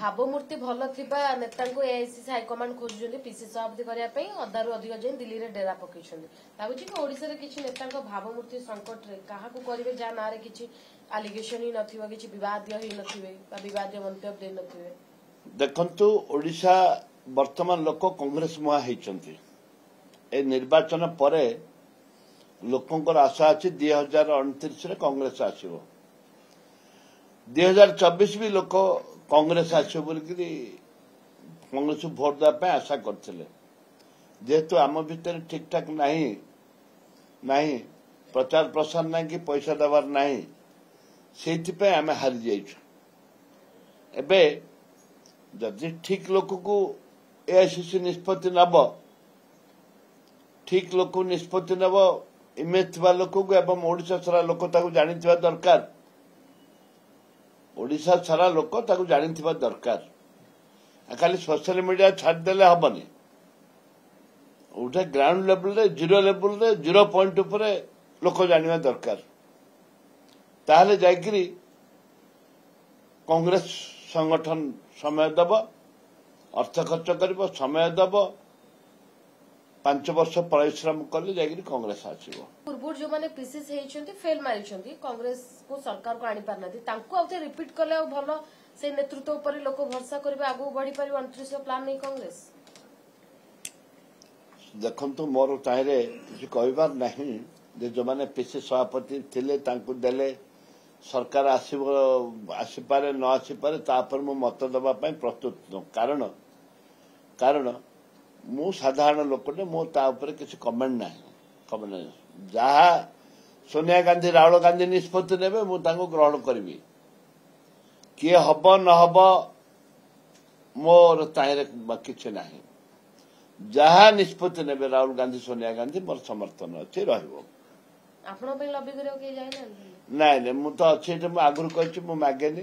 भावमूर्ति भल थिबा नेता को एआईसीसी हाइकमांड खोजुଛନ୍ତି पीसी सभापति करिया पई अधारु अधिक जे दिल्ली रे डेरा पकेछନ୍ତି लागुची कि ओडिसा रे किछि नेता को भावमूर्ति संकट रे काहा को करिवे जा नारे किछि एलिगेशन ही नथिबो किछि विवाद ही नथिबे बा विवाद मंतव्य दे नथिबे। देखंतु ओडिसा वर्तमान लोक कांग्रेस मुहा हेचंती ए निर्वाचन परे लोकंकर आशा अछि 2029 रे कांग्रेस आसीबो 2024 भी लोक कांग्रेस आसीबो बोलकि कांग्रेस भोट दा पे आशा करथिले जेहेतु आम भीतर ठीक ठाक नहीं प्रचार प्रसार नहीं कि पैसा दबार नहीं सेति पे आमे हारि जाइछु एबे जदि ठीक लोक को एआईसीसी निष्पत्ति नब ठीक लोक निष्पत्ति नब इमेज थिबा लोक को एवं ओडिसा सारा लोक ताकू जानिथिबा दरकार ओडिसा सारा लोक ताकू जानिथिबा दरकार खाली सोशल मीडिया छाड़ देले हबनी उठे ग्राउंड लेवल रे जीरो पॉइंट ऊपर लोक जानिबा दरकार ताहले जायकरी कांग्रेस संगठन समय दब अर्थ खर्च कर समय दब 5 वर्ष परिश्रम कले जाकरी कांग्रेस आसीबो। पूर्व जो माने पीसीस हेइछंती फेल मारिछंती कांग्रेस को सरकार को आनी पारनाती तांको आउते रिपीट कले भलो से नेतृत्व ऊपर लोक भरोसा करबे आगु बढ़ी पारि 29 प्लान नहीं कांग्रेस देखंतु मोर ताहिरे जे कहबार नहीं जे जो माने पीसी सभापति थिले तांको देले सरकार आसीपारे न आसीपारे तापर मु मत दबा पई प्रस्तुत कारण मु साधारण लोकटे मो ता ऊपर किसी कमेंट नहीं जहा सोनिया गांधी राहुल गांधी निष्पत्ति नेबे मु तांको ग्रहण करबी किए हब न हब मोर ताहिरे किछि नहीं जहा निष्पत्ति नेबे राहुल गांधी सोनिया गांधी मोर समर्थन अछि रहइबो। आपण पे लॉबी करियो के जाय ना नहीं मु तो अच्छे आगुरी कही मागेनी